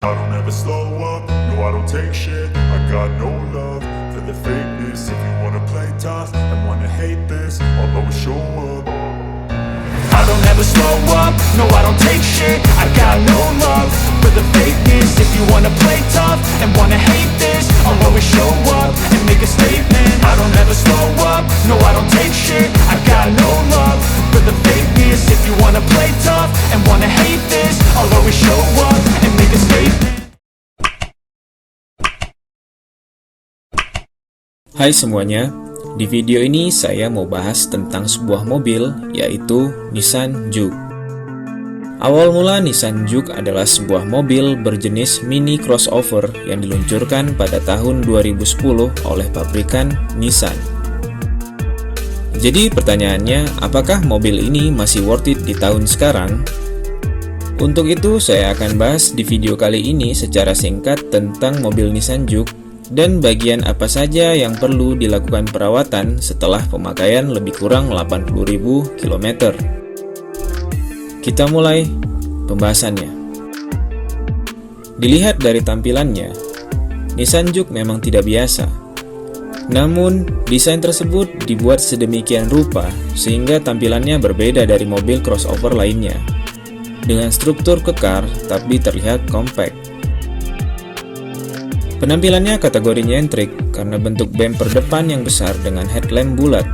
I don't ever slow up, no I don't take shit. I got no love for the fakeness. If you wanna play tough and wanna hate this, I'll always show up. I don't ever slow up, no I don't take shit. I got no love for the fakeness. If you wanna play tough and wanna hate this, I'll always show up and make a statement. I don't ever slow up, no I don't take shit. I got no love for the fakeness. If you wanna play tough and wanna hate this, I'll always show up and make a statement. Hai semuanya, di video ini saya mau bahas tentang sebuah mobil, yaitu Nissan Juke. Awal mula Nissan Juke adalah sebuah mobil berjenis mini crossover yang diluncurkan pada tahun 2010 oleh pabrikan Nissan. Jadi pertanyaannya, apakah mobil ini masih worth it di tahun sekarang? Untuk itu saya akan bahas di video kali ini secara singkat tentang mobil Nissan Juke dan bagian apa saja yang perlu dilakukan perawatan setelah pemakaian lebih kurang 80.000 km. Kita mulai pembahasannya. Dilihat dari tampilannya, Nissan Juke memang tidak biasa. Namun, desain tersebut dibuat sedemikian rupa sehingga tampilannya berbeda dari mobil crossover lainnya. Dengan struktur kekar tapi terlihat compact. Penampilannya kategori nyentrik karena bentuk bumper depan yang besar dengan headlamp bulat.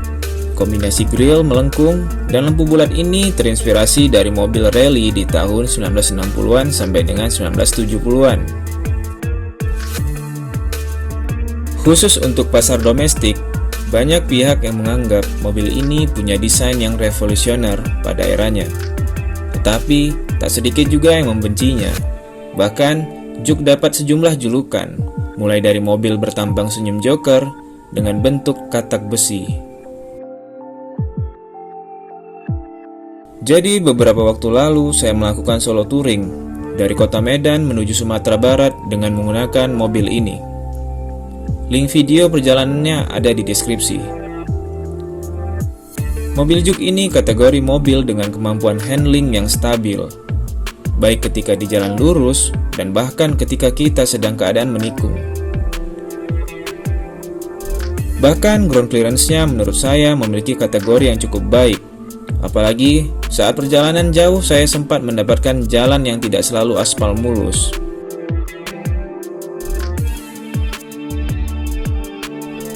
Kombinasi grill melengkung dan lampu bulat ini terinspirasi dari mobil rally di tahun 1960-an sampai dengan 1970-an. Khusus untuk pasar domestik, banyak pihak yang menganggap mobil ini punya desain yang revolusioner pada eranya. Tetapi, tak sedikit juga yang membencinya. Bahkan, Juke dapat sejumlah julukan, mulai dari mobil bertampang senyum Joker dengan bentuk katak besi. Jadi beberapa waktu lalu saya melakukan solo touring dari kota Medan menuju Sumatera Barat dengan menggunakan mobil ini. Link video perjalanannya ada di deskripsi. Mobil Juke ini kategori mobil dengan kemampuan handling yang stabil, baik ketika di jalan lurus dan bahkan ketika kita sedang keadaan menikung. Bahkan ground clearance-nya menurut saya memiliki kategori yang cukup baik. Apalagi saat perjalanan jauh saya sempat mendapatkan jalan yang tidak selalu aspal mulus.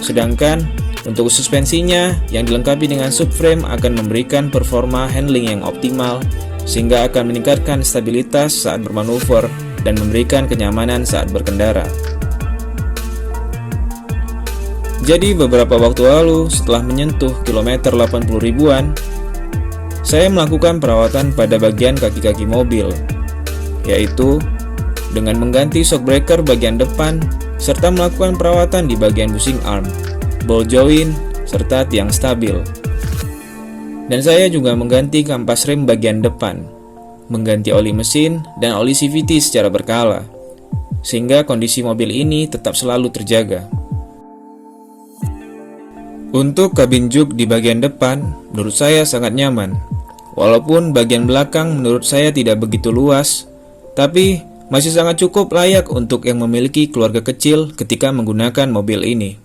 Sedangkan untuk suspensinya yang dilengkapi dengan subframe akan memberikan performa handling yang optimal, sehingga akan meningkatkan stabilitas saat bermanuver dan memberikan kenyamanan saat berkendara. Jadi beberapa waktu lalu setelah menyentuh kilometer 80 ribuan, saya melakukan perawatan pada bagian kaki-kaki mobil, yaitu dengan mengganti shock breaker bagian depan serta melakukan perawatan di bagian bushing arm, ball joint, serta tiang stabil. Dan saya juga mengganti kampas rem bagian depan, mengganti oli mesin dan oli CVT secara berkala, sehingga kondisi mobil ini tetap selalu terjaga. Untuk kabin Juke di bagian depan, menurut saya sangat nyaman. Walaupun bagian belakang menurut saya tidak begitu luas, tapi masih sangat cukup layak untuk yang memiliki keluarga kecil ketika menggunakan mobil ini.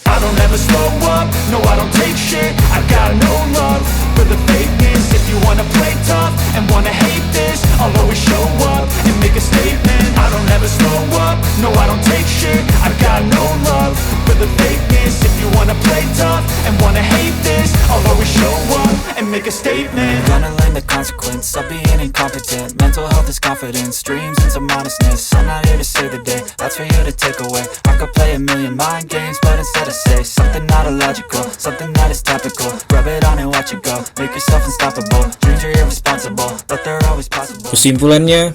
I don't ever slow up, no I don't take shit. I got no love for the fakeness. If you wanna play tough and wanna hate this, I'll always show up and make a statement. I don't ever slow up, no I don't take shit. I got no love for the fakeness. If you wanna play tough and wanna hate this, I'll always show up and make a statement. Gonna learn the consequence of being incompetent. Mental health is confidence, dreams and some honestness. I'm not here to save the day, that's for you to take away. I could play a million mind games, but instead I say something not illogical, something that is topical. Rub it on and watch it go, make yourself unstoppable. Dreams are irresponsible, but they're always possible. Kesimpulannya,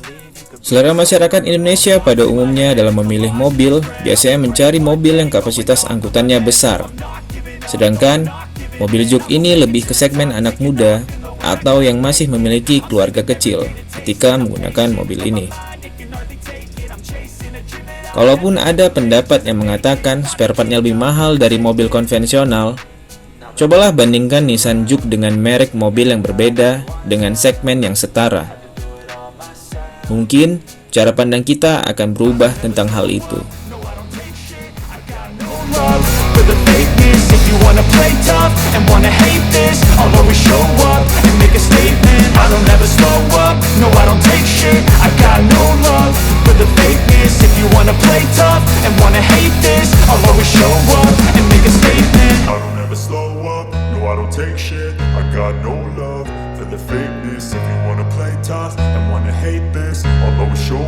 selera masyarakat Indonesia pada umumnya dalam memilih mobil biasanya mencari mobil yang kapasitas angkutannya besar. Sedangkan mobil Juke ini lebih ke segmen anak muda atau yang masih memiliki keluarga kecil ketika menggunakan mobil ini. Kalaupun ada pendapat yang mengatakan spare partnya lebih mahal dari mobil konvensional, cobalah bandingkan Nissan Juke dengan merek mobil yang berbeda dengan segmen yang setara. Mungkin cara pandang kita akan berubah tentang hal itu. Love for the fakeness. If you wanna play tough and wanna hate this, I'll always show up and make a statement. I don't ever slow up, no I don't take shit. I got no love for the fakeness. If you wanna play tough and wanna hate this, I'll always show up and make a statement. I don't ever slow up, no I don't take shit. I got no love for the fakeness. If you wanna play tough and wanna hate this, I'll always show